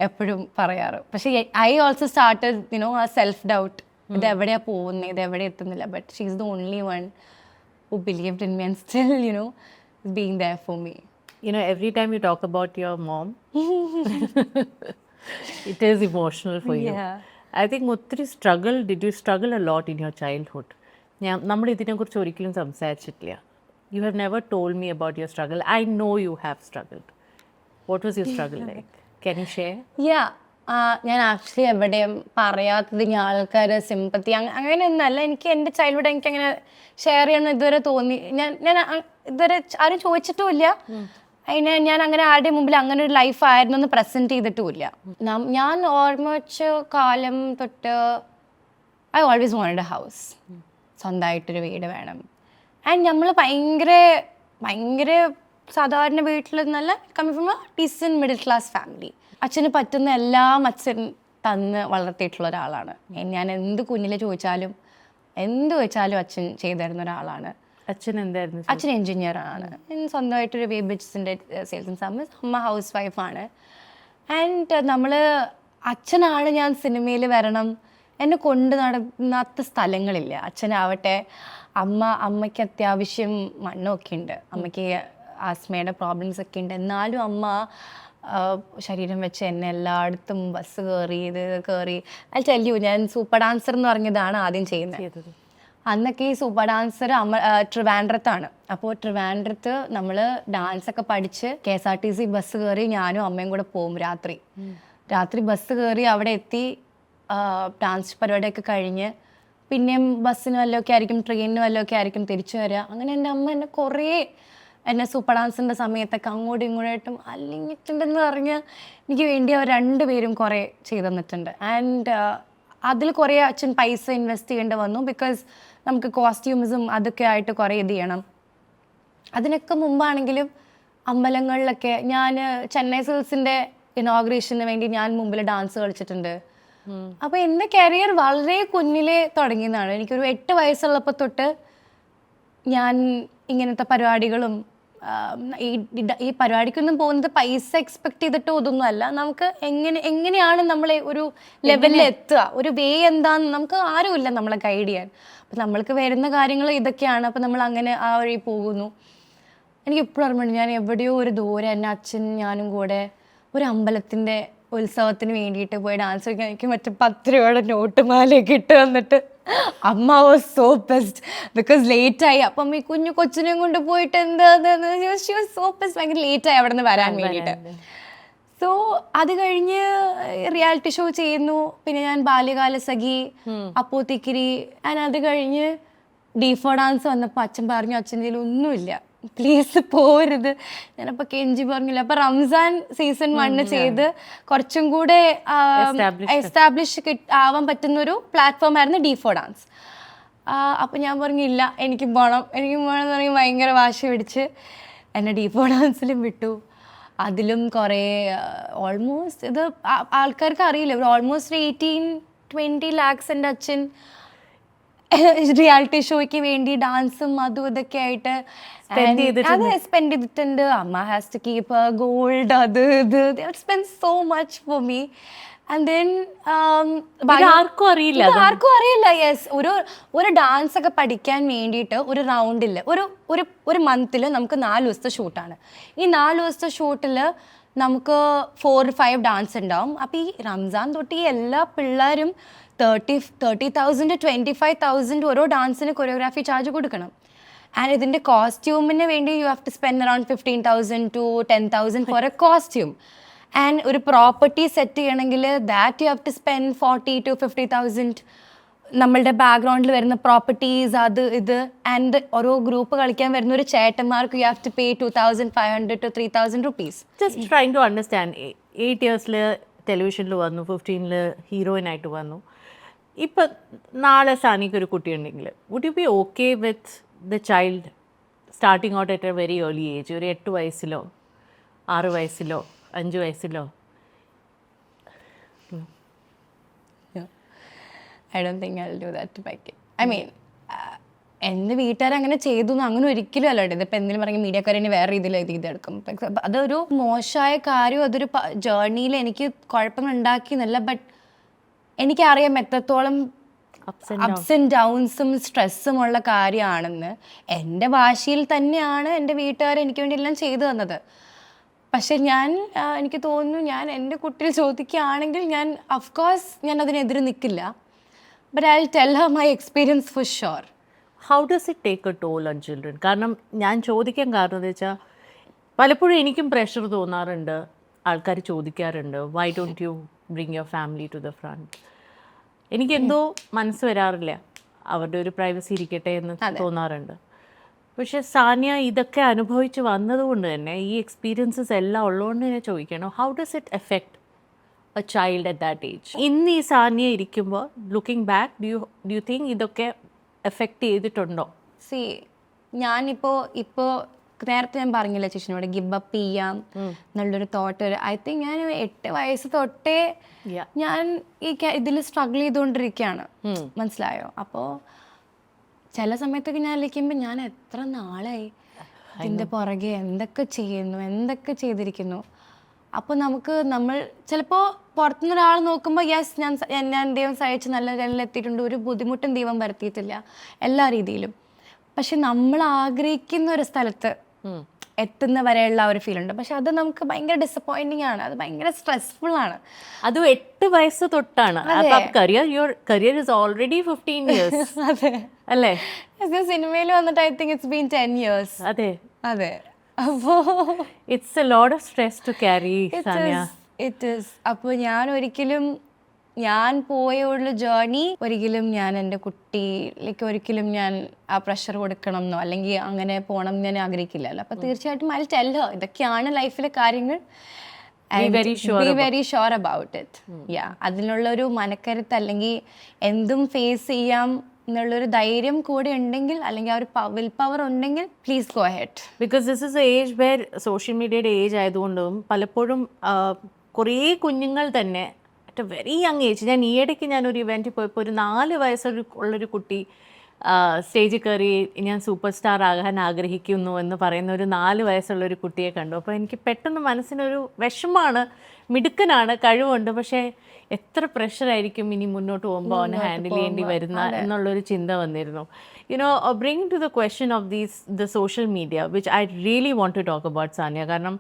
എപ്പോഴും പറയാറ്. പക്ഷേ ഐ ഓൾസോ സ്റ്റാർട്ടഡ് ആ സെൽഫ് ഡൗട്ട്, ഇത് എവിടെയാണ് പോകുന്നത്, ഇത് എവിടെ എത്തുന്നില്ല. But she is the only one who believed in me and still, is being there for me. Every time you talk about your mom, it is emotional for you. Yeah. I think ഒത്തിരി did you struggle a lot in your childhood? നമ്മൾ ഇതിനെക്കുറിച്ച് ഒരിക്കലും സംസാരിച്ചിട്ടില്ല. You have never told me about your struggle. I know you have struggled. What was your struggle like? Can you share? Yeah. ഞാൻ actually എവിടെയും പറയാത്തതിന് ആൾക്കാർ sympathy അങ്ങനെയൊന്നല്ല. എനിക്ക് എൻ്റെ childhood എനിക്കങ്ങനെ ഷെയർ ചെയ്യണമെന്ന് ഇതുവരെ തോന്നി. ഞാൻ ഇതുവരെ ആരും ചോദിച്ചിട്ടുമില്ല. അതിന് ഞാൻ അങ്ങനെ ആരുടെ മുമ്പിൽ അങ്ങനെ ഒരു ലൈഫായിരുന്നു എന്ന് പ്രസൻറ്റ് ചെയ്തിട്ടുമില്ല. ഞാൻ ഓർമ്മ വെച്ച കാലം തൊട്ട് I always wanted A house, സ്വന്തമായിട്ടൊരു വീട് വേണം. ആൻഡ് നമ്മൾ ഭയങ്കര സാധാരണ വീട്ടിൽ നിന്നല്ല, coming from A decent middle class family. അച്ഛന് പറ്റുന്ന എല്ലാം അച്ഛൻ തന്ന് വളർത്തിയിട്ടുള്ള ഒരാളാണ്. ഞാൻ എന്ത് കുഞ്ഞിൽ ചോദിച്ചാലും അച്ഛൻ ചെയ്തു തരുന്ന ഒരാളാണ്. അച്ഛൻ എന്തായിരുന്നു? അച്ഛൻ എൻജിനീയറാണ്. സ്വന്തമായിട്ടൊരു വേബിറ്റ്സിൻ്റെ സെയിൽസ് ആൻഡ് സർവീസ്. അമ്മ ഹൗസ് വൈഫാണ്. ആൻഡ് അച്ഛനാണ് ഞാൻ സിനിമയിൽ വരണം എന്നെ കൊണ്ട് നടന്നാത്ത സ്ഥലങ്ങളില്ല. അച്ഛനാവട്ടെ, അമ്മയ്ക്ക് അത്യാവശ്യം മണ്ണൊക്കെ ഉണ്ട്, അമ്മയ്ക്ക് ആസ്മയുടെ പ്രോബ്ലംസ് ഒക്കെ ഉണ്ട്. എന്നാലും അമ്മ ശരീരം വെച്ച് എന്നെ എല്ലായിടത്തും ബസ് കയറി അത് ടെല്യൂ. ഞാൻ സൂപ്പർ ഡാൻസർ എന്ന് പറഞ്ഞതാണ് ആദ്യം ചെയ്യുന്നത്. അന്നൊക്കെ ഈ സൂപ്പർ ഡാൻസർ ട്രിവാൻഡ്രത്താണ്. അപ്പോൾ ട്രിവാൻഡ്രത്ത് നമ്മൾ ഡാൻസൊക്കെ പഠിച്ച് KSRTC ബസ് കയറി ഞാനും അമ്മയും കൂടെ പോകും. രാത്രി ബസ് കയറി അവിടെ എത്തി ഡാൻസ് പരിപാടിയൊക്കെ കഴിഞ്ഞ് പിന്നെയും ബസ്സിന് വല്ലതൊക്കെ ആയിരിക്കും, ട്രെയിനിന് വല്ലതൊക്കെ ആയിരിക്കും തിരിച്ചു വരിക. അങ്ങനെ എൻ്റെ അമ്മ എന്നെ സൂപ്പർ ഡാൻസിൻ്റെ സമയത്തൊക്കെ അങ്ങോട്ടും ഇങ്ങോട്ടും അല്ലിങ്ങിട്ടുണ്ടെന്ന് പറഞ്ഞ് എനിക്ക് വേണ്ടി അവർ രണ്ടുപേരും കുറേ ചെയ്തു തന്നിട്ടുണ്ട്. ആൻഡ് അതിൽ കുറേ അച്ഛൻ പൈസ ഇൻവെസ്റ്റ് ചെയ്യേണ്ടി വന്നു. ബിക്കോസ് നമുക്ക് കോസ്റ്റ്യൂംസും അതൊക്കെ ആയിട്ട് കുറേ ഇത് ചെയ്യണം. അതിനൊക്കെ മുമ്പാണെങ്കിലും അമ്പലങ്ങളിലൊക്കെ ഞാൻ ചെന്നൈ സിൽസിൻ്റെ ഇനോഗ്രേഷന് വേണ്ടി ഞാൻ മുമ്പിൽ ഡാൻസ് കളിച്ചിട്ടുണ്ട്. അപ്പോൾ എൻ്റെ കരിയർ വളരെ കുഞ്ഞിലേ തുടങ്ങിയതാണ്. എനിക്കൊരു 8 വയസ്സുള്ളപ്പോൾ തൊട്ട് ഞാൻ ഇങ്ങനത്തെ പരിപാടികളും ഈ പരിപാടിക്കൊന്നും പോകുന്നത് പൈസ എക്സ്പെക്ട് ചെയ്തിട്ടോ ഇതൊന്നും അല്ല. നമുക്ക് എങ്ങനെയാണ് നമ്മളെ ഒരു ലെവലിൽ എത്തുക, ഒരു വേ എന്താന്ന് നമുക്ക് ആരുമില്ല നമ്മളെ ഗൈഡ് ചെയ്യാൻ. അപ്പം നമ്മൾക്ക് വരുന്ന കാര്യങ്ങൾ ഇതൊക്കെയാണ്. അപ്പം നമ്മൾ അങ്ങനെ ആ വഴി പോകുന്നു. എനിക്ക് എപ്പോഴും ഓർമ്മയുണ്ട്, ഞാൻ എവിടെയോ ഒരു ദൂരെ എൻ്റെ അച്ഛൻ ഞാനും കൂടെ ഒരു അമ്പലത്തിൻ്റെ ഉത്സവത്തിന് വേണ്ടിയിട്ട് പോയി ഡാൻസ് കളിക്കാൻ. എനിക്ക് മറ്റേ 10 രൂപയുടെ നോട്ടുമാലയൊക്കെ ഇട്ട് വന്നിട്ട് അമ്മ വാസ് സോ ബെസ്റ്റ് ബിക്കോസ് ലേറ്റായി. അപ്പം ഈ കൊച്ചിനെയും കൊണ്ട് പോയിട്ട് സോ ബെസ്റ്റ്, ഭയങ്കര ലേറ്റായി അവിടെ നിന്ന് വരാൻ വേണ്ടിയിട്ട്. സോ അത് കഴിഞ്ഞ് റിയാലിറ്റി ഷോ ചെയ്യുന്നു. പിന്നെ ഞാൻ ബാല്യകാല സഖി, അപ്പോത്തിക്കിരി. അത് കഴിഞ്ഞ് D4 ഡാൻസ് വന്നപ്പോൾ അച്ഛൻ പറഞ്ഞു, അച്ഛൻ്റെ കയ്യിൽ ഒന്നുമില്ല, പ്ലീസ് പോരുത്. ഞാനപ്പോൾ കെഞ്ചി പറഞ്ഞില്ല. അപ്പോൾ റംസാൻ സീസൺ 1 ചെയ്ത് കുറച്ചും കൂടെ എസ്റ്റാബ്ലിഷ് ആവാൻ പറ്റുന്നൊരു പ്ലാറ്റ്ഫോം ആയിരുന്നു D4 ഡാൻസ്. അപ്പോൾ ഞാൻ പറഞ്ഞില്ല, എനിക്ക് പോകണം എന്ന് പറഞ്ഞ് ഭയങ്കര വാശി പിടിച്ച് എന്നെ D4 ഡാൻസിലും വിട്ടു. അതിലും കുറേ ഓൾമോസ്റ്റ് ഇത് ആൾക്കാർക്ക് അറിയില്ല, ഒരു ഓൾമോസ്റ്റ് 18-20 ലാക്സ് എൻ്റെ അച്ഛൻ റിയാലിറ്റി ഷോയ്ക്ക് വേണ്ടി ഡാൻസും അതും ഇതൊക്കെ ആയിട്ട് സ്പെൻഡ് ചെയ്തിട്ടുണ്ട്. അമ്മ ഹാസ് ടു കീപ്പ് ഗോൾഡ്, അത് spend so much for me. And then ആർക്കും അറിയില്ല. യെസ്, ഒരു ഡാൻസ് ഒക്കെ പഠിക്കാൻ വേണ്ടിയിട്ട് ഒരു റൗണ്ടിൽ ഒരു മന്തിൽ നമുക്ക് 4 ദിവസത്തെ ഷൂട്ടാണ്. ഈ 4 ദിവസത്തെ ഷൂട്ടിൽ നമുക്ക് 4-5 ഡാൻസ് ഉണ്ടാവും. അപ്പോൾ ഈ റംസാൻ തൊട്ട് ഈ എല്ലാ പിള്ളേരും 30,000 to 25,000 ഓരോ ഡാൻസിന് കൊറിയോഗ്രാഫി ചാർജ് കൊടുക്കണം. ആൻഡ് ഇതിൻ്റെ കോസ്റ്റ്യൂമിന് വേണ്ടി you have to spend around 15,000 to 10,000 for a costume. And ഒരു പ്രോപ്പർട്ടി സെറ്റ് ചെയ്യണമെങ്കിൽ that you have to spend 40,000 to 50,000. നമ്മളുടെ ബാക്ക്ഗ്രൗണ്ടിൽ വരുന്ന പ്രോപ്പർട്ടീസ് അത് ഇത്. ആൻഡ് ഓരോ ഗ്രൂപ്പ് കളിക്കാൻ വരുന്ന ഒരു ചേട്ടന്മാർക്ക് you have to pay 2,500 to 3,000 rupees. Just trying to understand. 8 yearsൽ ടെലിവിഷനിൽ വന്നു, 15ൽ ഹീറോയിനായിട്ട് വന്നു. ഇപ്പം നാളെ ഷാനിക്ക് ഒരു കുട്ടിയുണ്ടെങ്കിൽ would you be okay with the child starting out at a very early age, ഒരു 8 വയസ്സിലോ 6 വയസ്സിലോ 5 വയസ്സിലോ? I don't think I will do that to my kid. I mean എൻ്റെ വീട്ടുകാരങ്ങനെ ചെയ്തു എന്ന് അങ്ങനെ ഒരിക്കലും അല്ല കേട്ടോ. ഇതിപ്പോൾ എന്തെങ്കിലും പറഞ്ഞാൽ മീഡിയക്കാരെ വേറെ രീതിയിൽ ചെയ്തെടുക്കും. അതൊരു മോശമായ കാര്യം, അതൊരു ജേർണിയിൽ എനിക്ക് കുഴപ്പങ്ങൾ ഉണ്ടാക്കി എന്നല്ല, ബട്ട് എനിക്കറിയാം എത്രത്തോളം അപ്സ് ആൻഡ് ഡൗൺസും സ്ട്രെസ്സും ഉള്ള കാര്യമാണെന്ന്. എൻ്റെ വാശിയിൽ തന്നെയാണ് എൻ്റെ വീട്ടുകാർ എനിക്ക് വേണ്ടി എല്ലാം ചെയ്തു തന്നത്. പക്ഷെ എനിക്ക് തോന്നുന്നു, ഞാൻ എൻ്റെ കുട്ടിയിൽ ചോദിക്കുകയാണെങ്കിൽ ഞാൻ അഫ്കോഴ്സ് ഞാൻ അതിനെതിരെ നിൽക്കില്ല. But I will tell her my experience for sure. How does it take a toll on children? കാരണം ഞാൻ ചോദിക്കാൻ കാരണം എന്ന് വെച്ചാൽ പലപ്പോഴും എനിക്കും പ്രഷർ തോന്നാറുണ്ട്, ആൾക്കാർ ചോദിക്കാറുണ്ട്, why don't you bring your family to the front. എനിക്കെന്തോ മനസ്സ് വരാറില്ല, അവരുടെ ഒരു പ്രൈവസി ഇരിക്കട്ടെ എന്ന് തോന്നാറുണ്ട്. പക്ഷെ സാനിയ ഇതൊക്കെ അനുഭവിച്ച് വന്നതുകൊണ്ട് തന്നെ, ഈ എക്സ്പീരിയൻസസ് എല്ലാം ഉള്ളതുകൊണ്ട് തന്നെ ചോദിക്കണം, how does it effect A child at that age? ഇന്ന് ഈ സാനിയ ഇരിക്കുമ്പോൾ looking back, do you think ഇതൊക്കെ എഫക്റ്റ് ചെയ്തിട്ടുണ്ടോ? ഞാനിപ്പോൾ നേരത്തെ ഞാൻ പറഞ്ഞില്ല ചേച്ചിനോട് ഗിവ് അപ്പ് ചെയ്യാം എന്നുള്ളൊരു തോട്ട്. ഐ തിങ്ക് ഞാൻ 8 വയസ്സ് തൊട്ടേ ഞാൻ ഇതിൽ സ്ട്രഗിൾ ചെയ്തുകൊണ്ടിരിക്കുകയാണ്, മനസ്സിലായോ? അപ്പോൾ ചില സമയത്തൊക്കെ ഞാൻ ആലോചിക്കുമ്പോൾ ഞാൻ എത്ര നാളായി ഇതിൻ്റെ പുറകെ എന്തൊക്കെ ചെയ്യുന്നു, എന്തൊക്കെ ചെയ്തിരിക്കുന്നു. അപ്പോൾ നമ്മൾ ചിലപ്പോൾ പുറത്തുനിന്ന് ഒരാൾ നോക്കുമ്പോൾ യെസ് ഞാൻ ദൈവം സഹായിച്ച് നല്ല ലെവലിൽ എത്തിയിട്ടുണ്ട്, ഒരു ബുദ്ധിമുട്ടും ദൈവം വരുത്തിയിട്ടില്ല എല്ലാ രീതിയിലും. പക്ഷെ നമ്മൾ ആഗ്രഹിക്കുന്ന ഒരു സ്ഥലത്ത് എത്തുന്ന വരെയുള്ള ഒരു ഫീൽ ഉണ്ട്. പക്ഷെ അത് നമുക്ക് ഭയങ്കര ഡിസപ്പോയിന്റിങ് ആണ്, അത് ഭയങ്കര സ്ട്രെസ്ഫുൾ ആണ്. അത് 8 വയസ്സ് തൊട്ടാണ്. Career is already 15 years. അതെ അല്ലേ? സിനിമയിൽ വന്നിട്ട് I think it's been 10 years. അതെ അതെ. അപ്പോൾ it's a lot of stress to carry, Sania. It is. അപ്പോൾ ഞാൻ പോയുള്ള ജേർണി ഒരിക്കലും ഞാൻ എൻ്റെ കുട്ടിയിലേക്ക് ഒരിക്കലും ഞാൻ ആ പ്രഷർ കൊടുക്കണം എന്നോ അല്ലെങ്കിൽ അങ്ങനെ പോകണം എന്ന് ഞാൻ ആഗ്രഹിക്കില്ലല്ലോ. അപ്പോൾ തീർച്ചയായിട്ടും അതിൽ ടെല്ലോ ഇതൊക്കെയാണ് ലൈഫിലെ കാര്യങ്ങൾ. Be very sure about it. അതിനുള്ളൊരു മനക്കരുത്ത് അല്ലെങ്കിൽ എന്തും ഫേസ് ചെയ്യാം എന്നുള്ളൊരു ധൈര്യം കൂടെ ഉണ്ടെങ്കിൽ, അല്ലെങ്കിൽ ആ ഒരു വിൽ പവർ ഉണ്ടെങ്കിൽ, please go ahead. Because this is a age where social മീഡിയയുടെ ഏജ് ആയതുകൊണ്ടും പലപ്പോഴും കുറേ കുഞ്ഞുങ്ങൾ തന്നെ at a very young age, ഞാൻ ഈയിടയ്ക്ക് ഞാനൊരു ഇവൻറ്റിൽ പോയപ്പോൾ ഒരു 4 വയസ്സുള്ളൊരു കുട്ടി സ്റ്റേജിൽ കയറി ഞാൻ സൂപ്പർ സ്റ്റാർ ആകാൻ ആഗ്രഹിക്കുന്നു എന്ന് പറയുന്ന ഒരു 4 വയസ്സുള്ളൊരു കുട്ടിയെ കണ്ടു. അപ്പോൾ എനിക്ക് പെട്ടെന്ന് മനസ്സിനൊരു വിഷമമാണ്. മിടുക്കനാണ്, കഴിവുണ്ട്, പക്ഷേ എത്ര പ്രഷറായിരിക്കും ഇനി മുന്നോട്ട് പോകുമ്പോൾ അവനെ ഹാൻഡിൽ ചെയ്യേണ്ടി വരുന്ന എന്നുള്ളൊരു ചിന്ത വന്നിരുന്നു. Bring to the question of the social media which I really want to talk about Sania. കാരണം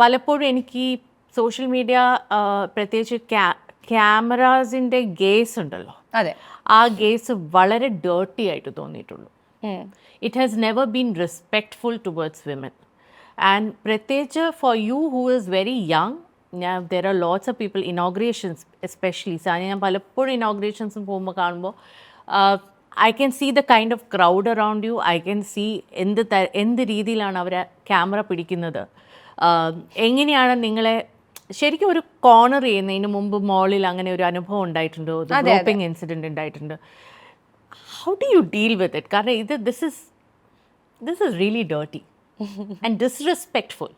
പലപ്പോഴും എനിക്ക് സോഷ്യൽ മീഡിയ പ്രത്യേകിച്ച് ക്യാമറാസിൻ്റെ ഗേസ് ഉണ്ടല്ലോ, അതെ, ആ ഗേസ് വളരെ ഡേർട്ടി ആയിട്ട് തോന്നിയിട്ടുള്ളൂ. It has never been respectful towards women. And പ്രത്യേകിച്ച് for you who is very young, there are lots of people, inaugurations especially. ഞാൻ പലപ്പോഴും ഇനോഗ്രേഷൻസും പോകുമ്പോൾ കാണുമ്പോൾ I can see the kind of crowd around you. I can see എന്ത് രീതിയിലാണ് അവർ camera പിടിക്കുന്നത്, എങ്ങനെയാണ് നിങ്ങളെ ശരിക്കും ഒരു കോർണർ ചെയ്യുന്നതിന് മുമ്പ് മോളിൽ അങ്ങനെ ഒരു അനുഭവം ഉണ്ടായിട്ടുണ്ടോ? ഗ്രൂപ്പിംഗ് ഇൻസിഡൻറ്റ് ഉണ്ടായിട്ടുണ്ട്. How do you deal with it? കാരണം this is really dirty and disrespectful.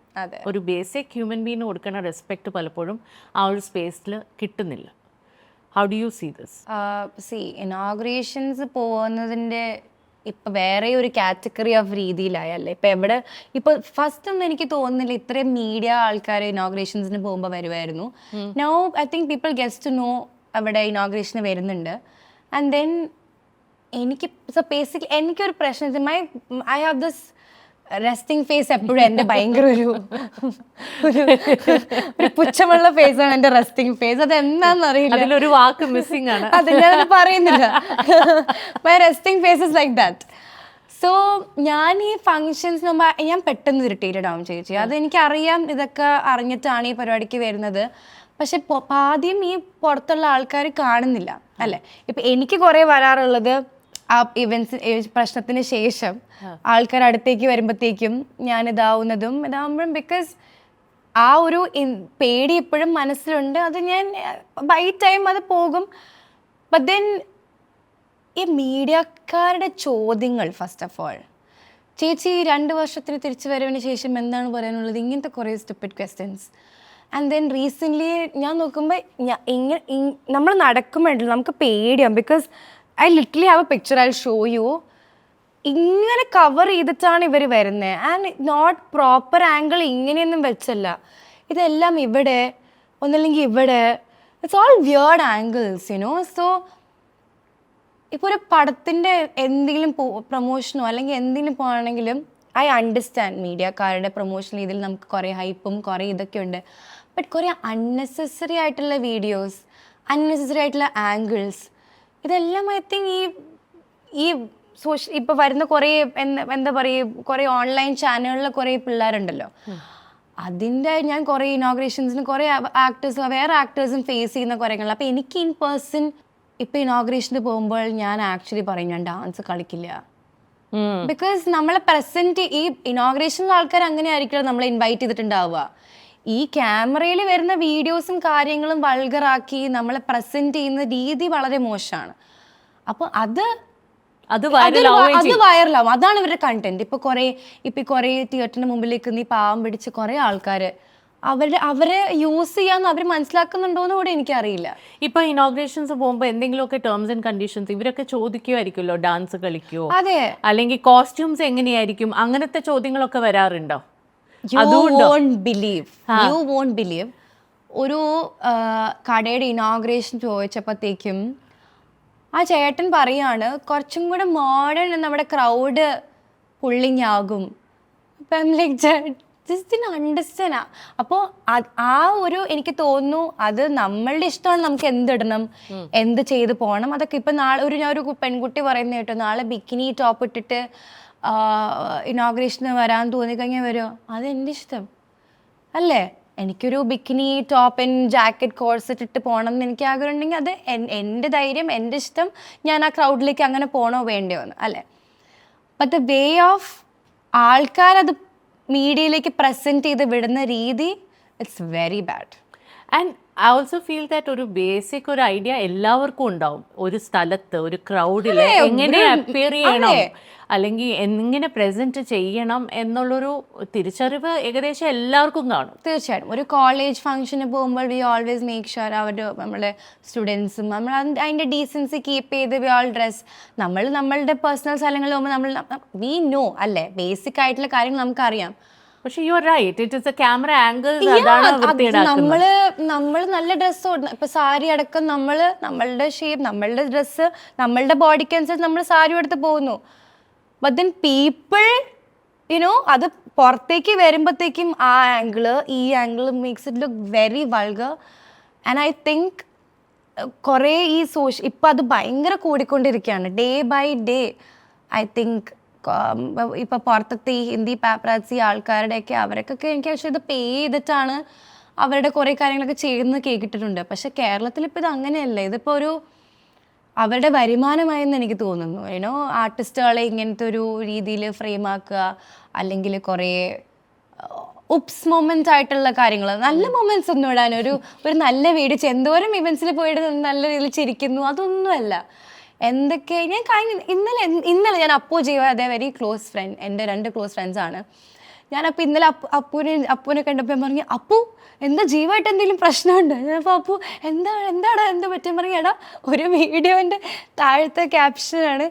ഒരു ബേസിക് ഹ്യൂമൻ ബീങ്ങിന് കൊടുക്കുന്ന റെസ്പെക്റ്റ് പലപ്പോഴും ആ ഒരു സ്പേസിൽ കിട്ടുന്നില്ല. How do you see this? Inaugurations പോകുന്നതിൻ്റെ ഇപ്പം വേറെ ഒരു കാറ്റഗറി ഓഫ് രീതിയിലായല്ലേ. ഇപ്പോൾ ഫസ്റ്റ് ഒന്നും എനിക്ക് തോന്നുന്നില്ല ഇത്രയും മീഡിയ ആൾക്കാർ ഇനോഗ്രേഷൻസിന് പോകുമ്പോൾ വരുമായിരുന്നു. Now I think people gets to know അവിടെ ഇനോഗ്രേഷന് വരുന്നുണ്ട്. ആൻഡ് ദെൻ എനിക്കൊരു പ്രശ്നം, I have this resting face എപ്പോഴും എൻ്റെ ഭയങ്കര ഒരു പുച്ഛമുള്ള ഫേസാണ് എൻ്റെ റെസ്റ്റിംഗ് ഫേസ്. അത് എന്താണെന്ന് അറിയില്ല, അതിലൊരു വാക്ക് മിസ്സിംഗ് ആണ്. അത് ഞാൻ പറയുന്നില്ല. My resting face is like that. So ഞാൻ ഈ ഫങ്ഷൻസിന് മുമ്പ് ഞാൻ പെട്ടെന്ന് ഇറിറ്റേറ്റഡ് ആവും ചേച്ചി. അതെനിക്കറിയാം, ഇതൊക്കെ അറിഞ്ഞിട്ടാണ് ഈ പരിപാടിക്ക് വരുന്നത്. പക്ഷെ ആദ്യം ഈ പുറത്തുള്ള ആൾക്കാർ കാണുന്നില്ല അല്ലേ. ഇപ്പം എനിക്ക് കുറേ വരാറുള്ളത് ആ പ്രശ്നത്തിന് ശേഷം ആൾക്കാർ അടുത്തേക്ക് വരുമ്പോഴത്തേക്കും ഞാൻ ഇതാവുമ്പോഴും ബിക്കോസ് ആ ഒരു പേടി എപ്പോഴും മനസ്സിലുണ്ട്. അത് ഞാൻ ബൈ ടൈം അത് പോകും. ബട്ട് ദെൻ ഈ മീഡിയക്കാരുടെ ചോദ്യങ്ങൾ, ഫസ്റ്റ് ഓഫ് ഓൾ ചേച്ചി 2 വർഷത്തിന് തിരിച്ചു വരവിന് ശേഷം എന്താണ് പറയാനുള്ളത്, ഇങ്ങനത്തെ കുറേ stupid questions. And then recently ഞാൻ നോക്കുമ്പോൾ നമ്മൾ നടക്കുമ്പോഴല്ലോ നമുക്ക് പേടിയാവും. Because I literally have A picture, I show you. ഇങ്ങനെ കവർ ചെയ്തിട്ടാണ് ഇവർ വരുന്നത്. ആൻഡ് നോട്ട് പ്രോപ്പർ ആംഗിൾ ഇങ്ങനെയൊന്നും വെച്ചല്ല, ഇതെല്ലാം ഇവിടെ ഒന്നല്ലെങ്കിൽ ഇവിടെ. It's all weird angles you know. So ഇപ്പോൾ ഒരു പടത്തിൻ്റെ എന്തെങ്കിലും പ്രൊമോഷനോ അല്ലെങ്കിൽ എന്തെങ്കിലും പോകണമെങ്കിലും ഐ അണ്ടർസ്റ്റാൻഡ് മീഡിയക്കാരുടെ പ്രൊമോഷൻ രീതിയിൽ നമുക്ക് കുറേ ഹൈപ്പും കുറേ ഇതൊക്കെ ഉണ്ട്. ബട്ട് കുറേ അൺനെസസറി ആയിട്ടുള്ള വീഡിയോസ്, അൺനെസസറി ആയിട്ടുള്ള ആംഗിൾസ്, ഇതെല്ലാം ഐ തിങ്ക് ഈ ഇപ്പോൾ വരുന്ന കുറേ എന്താ പറയുക, കുറേ ഓൺലൈൻ ചാനലുകളിലെ കുറേ പിള്ളേരുണ്ടല്ലോ, അതിൻ്റെ ഞാൻ കുറേ ഇനോഗ്രേഷൻസിന് കുറേ ആക്ടേഴ്സും വേറെ ആക്ടേഴ്സും ഫേസ് ചെയ്യുന്ന കുറേ കാണും. അപ്പോൾ എനിക്ക് ഇൻ പേഴ്സൺ ഇപ്പോൾ ഇനോഗ്രേഷന് പോകുമ്പോൾ ഞാൻ ആക്ച്വലി പറയും ഞാൻ ഡാൻസ് കളിക്കില്ല. ബിക്കോസ് നമ്മളെ പ്രസൻറ്റ് ഈ ഇനോഗ്രേഷനിലെ ആൾക്കാർ അങ്ങനെ ആയിരിക്കും നമ്മളെ ഇൻവൈറ്റ് ചെയ്തിട്ടുണ്ടാവുക. ഈ ക്യാമറയിൽ വരുന്ന വീഡിയോസും കാര്യങ്ങളും വൾഗറാക്കി നമ്മളെ പ്രസൻറ്റ് ചെയ്യുന്ന രീതി വളരെ മോശമാണ്. അപ്പോൾ അത് വൈറലാവും. അതാണ് ഇവരുടെ കണ്ടന്റ്. ഇപ്പോൾ കുറേ തിയേറ്ററിന് മുമ്പിലേക്ക് നീ പാവം പിടിച്ച് കുറേ ആൾക്കാർ അവരെ യൂസ് ചെയ്യാന്ന് അവർ മനസ്സിലാക്കുന്നുണ്ടോന്ന് കൂടെ എനിക്കറിയില്ല. ഇപ്പൊ ഇനോഗ്രേഷൻസ് പോകുമ്പോൾ എന്തെങ്കിലുമൊക്കെ ടേംസ് ആൻഡ് കണ്ടീഷൻസ് ഇവരൊക്കെ ചോദിക്കുമായിരിക്കുമല്ലോ, ഡാൻസ് കളിക്കുമോ, അതെ, അല്ലെങ്കിൽ കോസ്റ്റ്യൂംസ് എങ്ങനെയായിരിക്കും, അങ്ങനത്തെ ചോദ്യങ്ങളൊക്കെ വരാറുണ്ടോ? You won't believe ഒരു കടയുടെ ഇനോഗ്രേഷൻ ചോദിച്ചപ്പോഴത്തേക്കും ആ ചേട്ടൻ പറയാണ് കുറച്ചും കൂടെ മോഡേൺ നമ്മുടെ ക്രൗഡ് പുള്ളിങ് ആകും. അപ്പം ജസ്റ്റ് അണ്ടർസ്റ്റാൻഡ്. അപ്പോൾ ആ ഒരു എനിക്ക് തോന്നുന്നു അത് നമ്മളുടെ ഇഷ്ടമാണ്, നമുക്ക് എന്തിടണം, എന്ത് ചെയ്ത് പോകണം. അതൊക്കെ ഇപ്പം നാളെ ഞാൻ ഒരു പെൺകുട്ടി പറയുന്ന കേട്ടോ, നാളെ ബിക്കിനി ടോപ്പ് ഇട്ടിട്ട് ഇനോഗ്രേഷന് വരാൻ തോന്നിക്കഴിഞ്ഞാൽ വരുമോ, അതെൻ്റെ ഇഷ്ടം അല്ലേ. എനിക്കൊരു bikini top and jacket course ഇട്ടിട്ട് പോകണം എന്ന് എനിക്ക് ആഗ്രഹം ഉണ്ടെങ്കിൽ അത് എൻ്റെ ധൈര്യം, എൻ്റെ ഇഷ്ടം. ഞാൻ ആ ക്രൗഡിലേക്ക് അങ്ങനെ പോകണോ വേണ്ടയോ എന്ന് അല്ലേ. ബട്ട് ദ വേ ഓഫ് ആൾക്കാരത് മീഡിയയിലേക്ക് പ്രസൻറ്റ് ചെയ്ത് വിടുന്ന രീതി, it's very bad. And I also feel that ഒരു ബേസിക് ഒരു ഐഡിയ എല്ലാവർക്കും ഉണ്ടാവും. ഒരു സ്ഥലത്ത് ഒരു ക്രൗഡിൽ എങ്ങനെ അപ്പിയർ ചെയ്യണം അല്ലെങ്കിൽ എങ്ങനെ പ്രസന്റ് ചെയ്യണം എന്നുള്ളൊരു തിരിച്ചറിവ് ഏകദേശം എല്ലാവർക്കും കാണും. തീർച്ചയായിട്ടും ഒരു കോളേജ് ഫംഗ്ഷന് പോകുമ്പോൾ വി ഓൾവേസ് മേക്ക് ഷുവർ നമ്മുടെ സ്റ്റുഡൻസും നമ്മൾ അതിൻ്റെ ഡീസൻസി കീപ്പ് ചെയ്ത് വി ഓൾ ഡ്രസ്. നമ്മളുടെ പേഴ്സണൽ സ്ഥലങ്ങളിൽ പോകുമ്പോൾ നമ്മൾ വി നോ അല്ലേ, ബേസിക് ആയിട്ടുള്ള കാര്യങ്ങൾ നമുക്കറിയാം. പക്ഷെ you are right, it is a camera angle. നമ്മൾ നല്ല ഡ്രസ്സ് ഇപ്പൊ സാരി അടക്കം നമ്മളുടെ ഷേപ്പ്, നമ്മളുടെ ഡ്രസ്സ്, നമ്മളുടെ ബോഡിക്ക് അനുസരിച്ച് നമ്മൾ സാരി എടുത്ത് പോകുന്നു. ബട്ട് ദെൻ പീപ്പിൾ അത് പുറത്തേക്ക് വരുമ്പോഴത്തേക്കും ആ ഈ angle makes it look very vulgar. And I think കുറേ ഇപ്പം അത് ഭയങ്കര കൂടിക്കൊണ്ടിരിക്കുകയാണ് day by day. I think ഇപ്പം പുറത്തത്തെ ഈ ഹിന്ദി പാപ്പറാസി ആൾക്കാരുടെയൊക്കെ അവരൊക്കെ എനിക്ക് പക്ഷേ ഇത് പേ ചെയ്തിട്ടാണ് അവരുടെ കുറേ കാര്യങ്ങളൊക്കെ ചെയ്യുന്നത് കേട്ടിട്ടുണ്ട്. പക്ഷെ കേരളത്തിൽ ഇപ്പോൾ ഇത് അങ്ങനെയല്ല. ഇതിപ്പോൾ അവരുടെ വരുമാനമായെന്ന് എനിക്ക് തോന്നുന്നു. ആർട്ടിസ്റ്റുകളെ ഇങ്ങനത്തെ ഒരു രീതിയിൽ ഫ്രെയിം ആക്കുക, അല്ലെങ്കിൽ കുറേ ഉപ്സ് മൊമെൻറ്റ്സ് ആയിട്ടുള്ള കാര്യങ്ങൾ, നല്ല മൊമെൻറ്റ്സ് ഒന്നും ഇടാൻ ഒരു നല്ല വീഡിയോ എന്തോരം ഇവൻസിൽ പോയിട്ട് നല്ല രീതിയിൽ ചിരിക്കുന്നു, അതൊന്നുമല്ല. എന്തൊക്കെ ഇന്നലെ ഞാൻ അപ്പു ജീവ വെരി ക്ലോസ് ഫ്രണ്ട്, എൻ്റെ 2 ക്ലോസ് ഫ്രണ്ട്സാണ്. ഞാനപ്പോൾ ഇന്നലെ അപ്പുവിനെ കണ്ടപ്പോൾ പറഞ്ഞു, അപ്പു എന്താ ജീവമായിട്ട് എന്തെങ്കിലും പ്രശ്നമുണ്ട്? അപ്പോൾ അപ്പു എന്താ പറ്റിയെന്ന് പറഞ്ഞു, എടാ ഒരു വീഡിയോൻ്റെ താഴത്തെ ക്യാപ്ഷനാണ്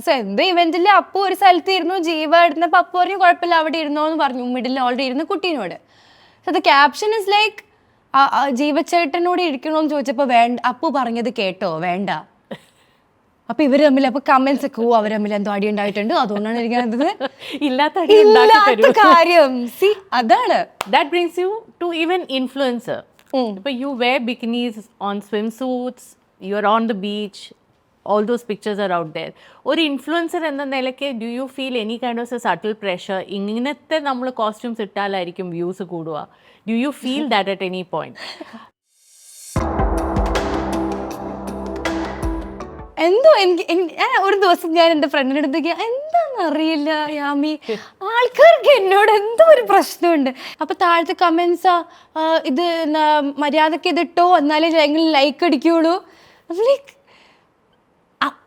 സോ എന്തോ ഇവൻറ്റിൽ അപ്പു ഒരു സ്ഥലത്ത് ഇരുന്നു, ജീവ ഇടുന്നപ്പോൾ അപ്പു പറഞ്ഞു കുഴപ്പമില്ല അവിടെ ഇരുന്നോ എന്ന് പറഞ്ഞു, മിഡിൽ ഓൾറെഡി ഇരുന്ന് കുട്ടീനോട്. So the caption is like ജീവച്ചേട്ടനോട് ഇരിക്കണമെന്ന് ചോദിച്ചപ്പോൾ അപ്പു പറഞ്ഞത് കേട്ടോ വേണ്ട. അപ്പൊ ഇവര് തമ്മിൽ അപ്പൊ കമന്റ്സ് ഒക്കെ അവർ തമ്മിൽ എന്തോ അടി ഉണ്ടായിട്ടുണ്ട്, അതുകൊണ്ടാണ് ഇരിക്കുന്നത്. ഇല്ലാത്ത കാര്യം അതാണ്. That brings you to even influencer. But you wear bikinis on swimsuits, you're on the beach, all those pictures are out there. ഒരു ഇൻഫ്ലുവൻസർ എന്ന നിലയ്ക്ക് do you feel any kind of A subtle pressure? ഇങ്ങനത്തെ നമ്മൾ costumes ഇട്ടാലായിരിക്കും views കൂടുക. Do you feel that at any point? എന്തോ ഒരു ദിവസം ഞാൻ എൻ്റെ ഫ്രണ്ടിൻ്റെ അടുത്തേക്ക് എന്താണെന്നറിയില്ല യാമി, ആൾക്കാർക്ക് എന്നോട് എന്തോ ഒരു പ്രശ്നമുണ്ട്. അപ്പോൾ താഴത്തെ കമൻസാ ഇത് മര്യാദക്ക് ഇതിട്ടോ എന്നാലേ എങ്കിലും ലൈക്ക് അടിക്കുള്ളൂ. ലൈക്ക്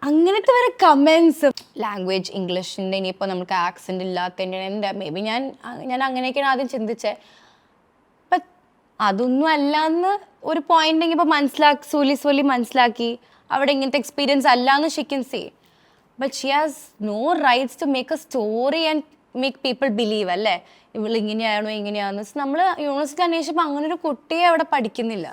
അങ്ങനത്തെ വരെ കമൻസ്. ലാംഗ്വേജ് ഇംഗ്ലീഷിൻ്റെ, ഇനിയിപ്പോൾ നമുക്ക് ആക്സെൻ്റ് ഇല്ലാത്തതിൻ്റെ എന്താ മേ ബി ഞാൻ അങ്ങനെയൊക്കെയാണ് ആദ്യം ചിന്തിച്ചത്. അപ്പം അതൊന്നും അല്ലാന്ന് ഒരു പോയിന്റ് ഇപ്പോൾ സോലി മനസ്സിലാക്കി അവിടെ ഇങ്ങനത്തെ എക്സ്പീരിയൻസ് അല്ലാന്ന് she can say. But she has no rights to make a story and make people believe അല്ലേ ഇവൾ ഇങ്ങനെയാണോ ഇങ്ങനെയാണെന്ന്. നമ്മൾ യൂണിവേഴ്സിറ്റി അന്വേഷിച്ചപ്പോൾ അങ്ങനെ ഒരു കുട്ടിയെ അവിടെ പഠിക്കുന്നില്ല.